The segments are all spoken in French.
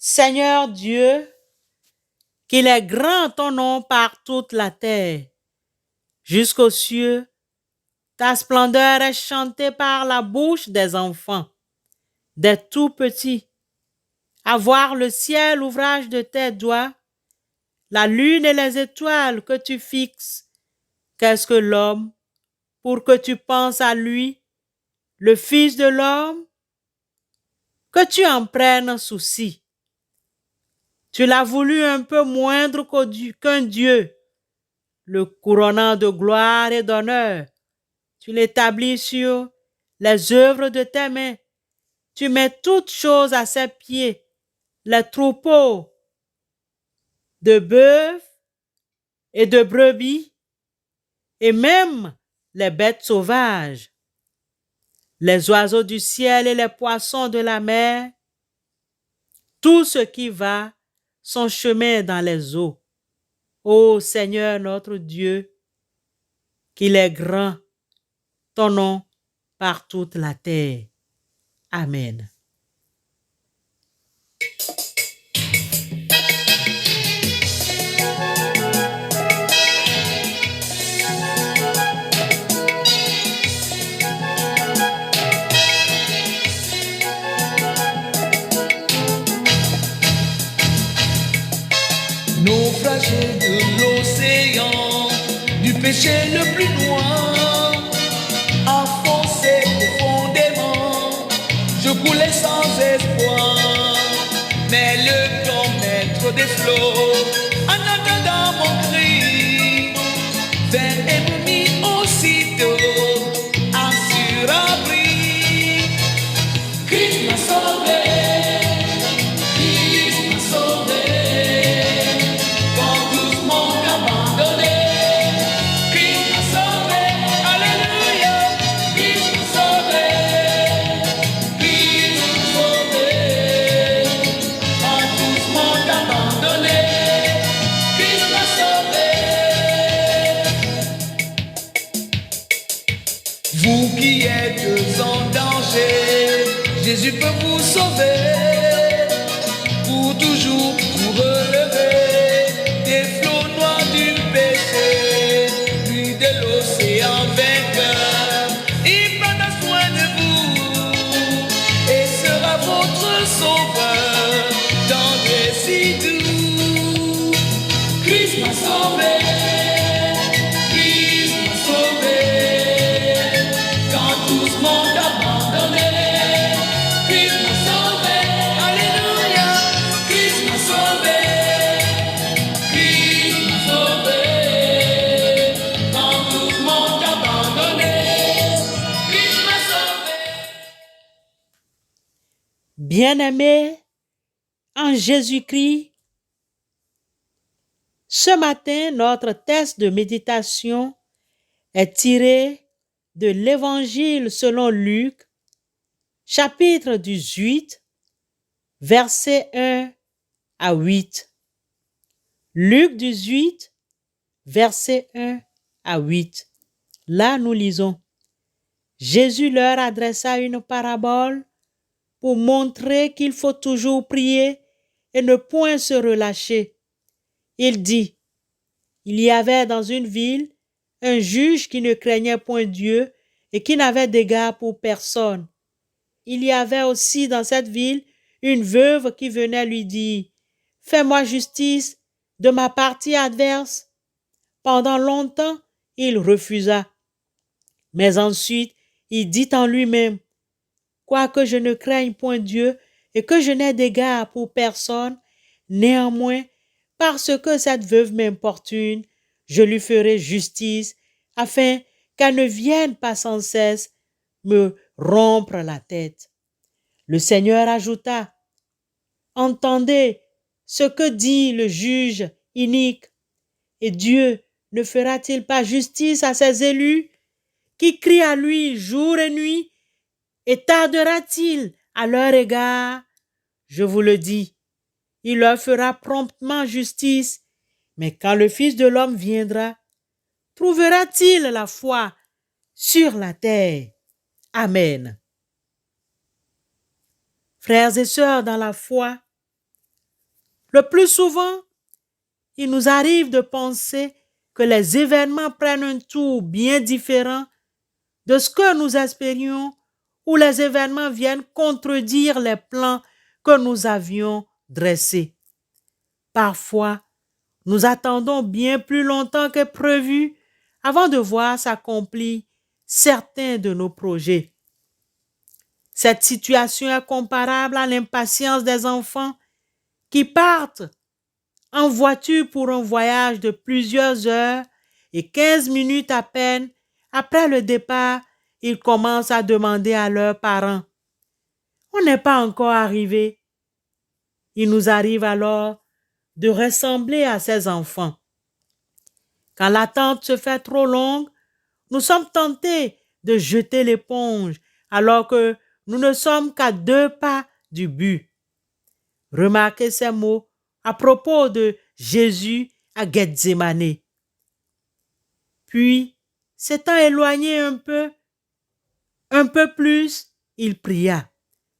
Seigneur Dieu, qu'il est grand ton nom par toute la terre. Jusqu'aux cieux, ta splendeur est chantée par la bouche des enfants, des tout petits. À voir le ciel, ouvrage de tes doigts, la lune et les étoiles que tu fixes. Qu'est-ce que l'homme pour que tu penses à lui, le Fils de l'homme, que tu en prennes souci. Tu l'as voulu un peu moindre qu'un Dieu, le couronnant de gloire et d'honneur. Tu l'établis sur les œuvres de tes mains. Tu mets toutes choses à ses pieds, les troupeaux de bœufs et de brebis, et même les bêtes sauvages, les oiseaux du ciel et les poissons de la mer, tout ce qui va son chemin dans les eaux. Ô Seigneur notre Dieu, qu'il est grand, ton nom par toute la terre. Amen. Naufragé de l'océan, du péché le plus noir, enfoncé profondément, je coulais sans espoir. Mais le grand maître des flots, en entendant mon cri, vint et me mit aussitôt sur abri. Christ m'a sauvé. Vous qui êtes en danger, Jésus peut vous sauver. Pour toujours vous relever des flots noirs du péché, lui de l'océan vainqueur. Il prendra soin de vous et sera votre sauveur, tendre et si doux. Christ m'a sauvé. Bien-aimés en Jésus-Christ, ce matin, notre texte de méditation est tiré de l'Évangile selon Luc, chapitre 18, versets 1 à 8. Luc 18, versets 1 à 8. Là, nous lisons. Jésus leur adressa une parabole pour montrer qu'il faut toujours prier et ne point se relâcher. Il dit, il y avait dans une ville un juge qui ne craignait point Dieu et qui n'avait d'égard pour personne. Il y avait aussi dans cette ville une veuve qui venait lui dire, « Fais-moi justice de ma partie adverse. » Pendant longtemps, il refusa. Mais ensuite, il dit en lui-même, quoique je ne craigne point Dieu et que je n'ai d'égard pour personne, néanmoins, parce que cette veuve m'importune, je lui ferai justice, afin qu'elle ne vienne pas sans cesse me rompre la tête. Le Seigneur ajouta, entendez ce que dit le juge inique, et Dieu ne fera-t-il pas justice à ses élus qui crient à lui jour et nuit, et tardera-t-il à leur égard? Je vous le dis, il leur fera promptement justice, mais quand le Fils de l'homme viendra, trouvera-t-il la foi sur la terre? Amen. Frères et sœurs dans la foi, Le plus souvent, il nous arrive de penser que les événements prennent un tour bien différent de ce que nous espérions ou les événements viennent contredire les plans que nous avions dressés. Parfois, nous attendons bien plus longtemps que prévu avant de voir s'accomplir certains de nos projets. Cette situation est comparable à l'impatience des enfants qui partent en voiture pour un voyage de plusieurs heures et 15 minutes à peine après le départ, ils commencent à demander à leurs parents: on n'est pas encore arrivé. Il nous arrive alors de ressembler à ces enfants. Quand l'attente se fait trop longue, nous sommes tentés de jeter l'éponge alors que nous ne sommes qu'à 2 pas du but. Remarquez ces mots à propos de Jésus à Gethsémane. Puis, s'étant éloigné un peu plus, il pria.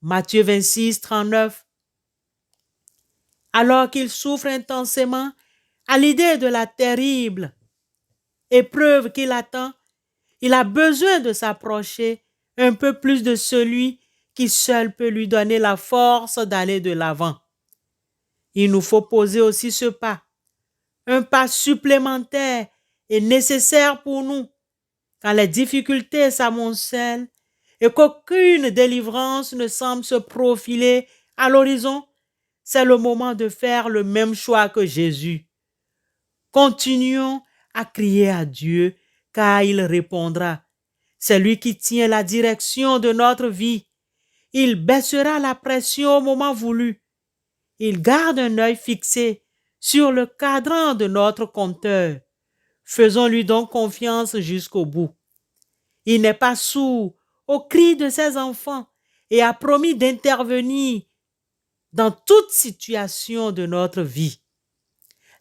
Matthieu 26, 39. Alors qu'il souffre intensément à l'idée de la terrible épreuve qu'il attend, il a besoin de s'approcher un peu plus de celui qui seul peut lui donner la force d'aller de l'avant. Il nous faut poser aussi ce pas. Un pas supplémentaire est nécessaire pour nous. Quand les difficultés s'amoncellent et qu'aucune délivrance ne semble se profiler à l'horizon, c'est le moment de faire le même choix que Jésus. Continuons à crier à Dieu, car il répondra. C'est lui qui tient la direction de notre vie. Il baissera la pression au moment voulu. Il garde un œil fixé sur le cadran de notre compteur. Faisons-lui donc confiance jusqu'au bout. Il n'est pas sourd aux cris de ses enfants et a promis d'intervenir dans toute situation de notre vie.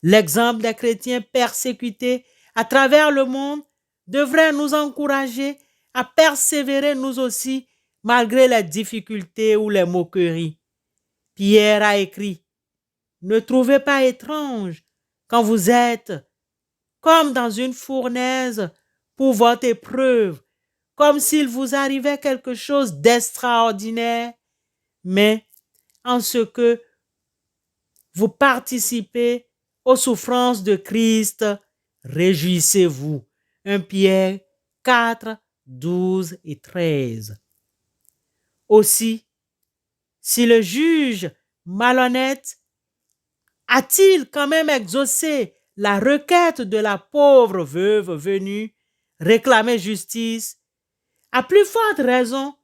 L'exemple des chrétiens persécutés à travers le monde devrait nous encourager à persévérer nous aussi malgré les difficultés ou les moqueries. Pierre a écrit: ne trouvez pas étrange quand vous êtes comme dans une fournaise pour votre épreuve, comme s'il vous arrivait quelque chose d'extraordinaire, mais en ce que vous participez aux souffrances de Christ, réjouissez-vous. 1 Pierre 4, 12 et 13. Aussi, si le juge malhonnête a-t-il quand même exaucé la requête de la pauvre veuve venue réclamer justice, à plus forte raison,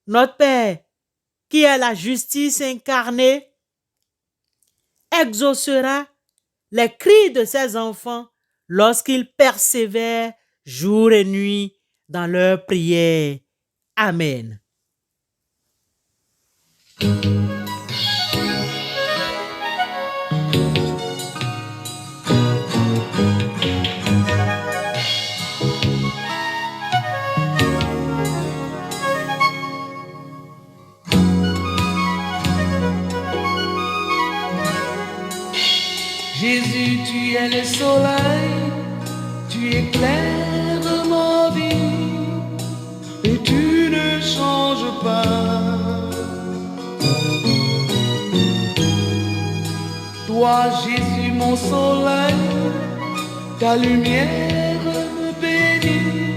notre Père, qui est la justice incarnée, exaucera les cris de ses enfants lorsqu'ils persévèrent jour et nuit dans leur prière. Amen. Jésus, tu es le soleil, tu éclaires ma vie et tu ne changes pas. Toi, Jésus, mon soleil, ta lumière me bénit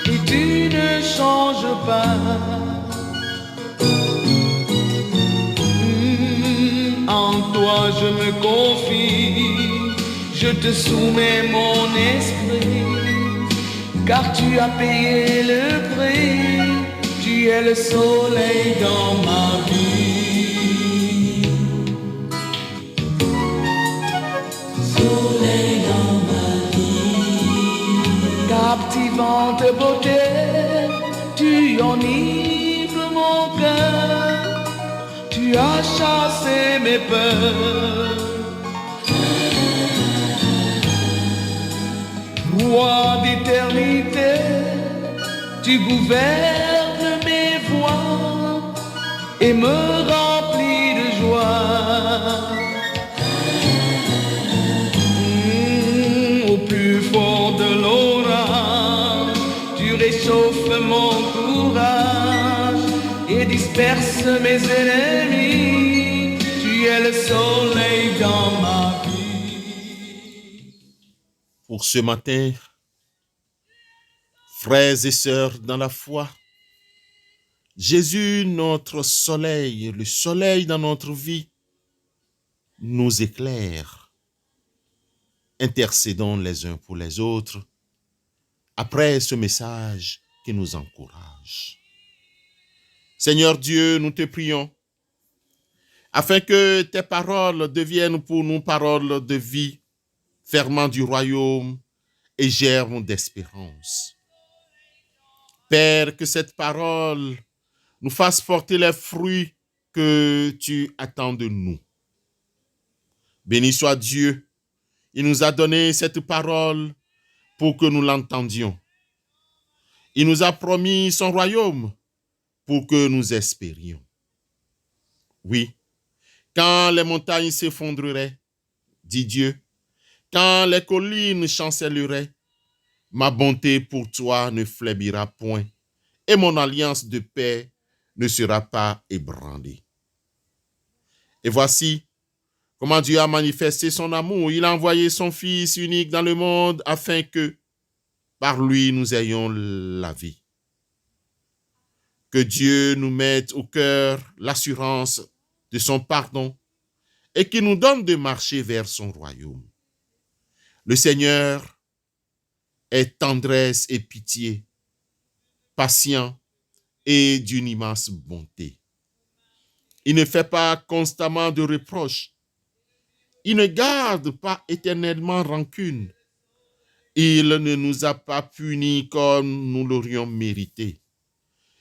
et tu ne changes pas. En toi je me confie, je te soumets mon esprit, car tu as payé le prix, tu es le soleil dans ma vie. Soleil dans ma vie. Captivante beauté, tu enivres mon cœur, tu as chassé mes peurs. Roi d'éternité, tu gouvernes mes voies et me remplis de joie. disperse mes ennemis. Tu es le soleil dans ma vie. Pour ce matin, frères et sœurs dans la foi, Jésus, notre soleil, le soleil dans notre vie, nous éclaire. Intercédons les uns pour les autres après ce message qui nous encourage. Seigneur Dieu, nous te prions afin que tes paroles deviennent pour nous paroles de vie, ferment du royaume et germe d'espérance. Père, que cette parole nous fasse porter les fruits que tu attends de nous. Béni soit Dieu, il nous a donné cette parole pour que nous l'entendions. Il nous a promis son royaume pour que nous espérions. Oui, quand les montagnes s'effondreraient, dit Dieu, quand les collines chancelleraient, ma bonté pour toi ne flémira point et mon alliance de paix ne sera pas ébranlée. Et voici comment Dieu a manifesté son amour. Il a envoyé son Fils unique dans le monde afin que, par lui, nous ayons la vie. Que Dieu nous mette au cœur l'assurance de son pardon et qu'il nous donne de marcher vers son royaume. Le Seigneur est tendresse et pitié, patient et d'une immense bonté. Il ne fait pas constamment de reproches. Il ne garde pas éternellement rancune. Il ne nous a pas punis comme nous l'aurions mérité.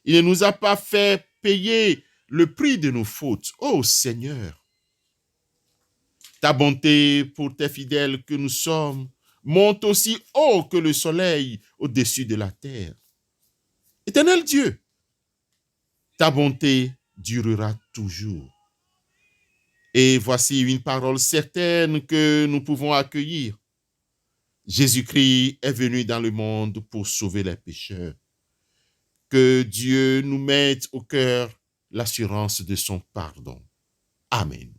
Il ne nous a pas fait payer le prix de nos fautes. Ô Seigneur, ta bonté pour tes fidèles que nous sommes monte aussi haut que le soleil au-dessus de la terre. Éternel Dieu, ta bonté durera toujours. Et voici une parole certaine que nous pouvons accueillir. Jésus-Christ est venu dans le monde pour sauver les pécheurs. Que Dieu nous mette au cœur l'assurance de son pardon. Amen.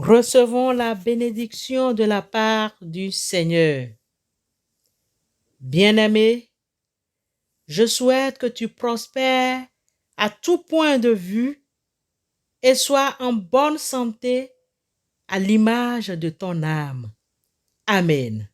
Recevons la bénédiction de la part du Seigneur. Bien-aimé, je souhaite que tu prospères à tout point de vue et sois en bonne santé à l'image de ton âme. Amen.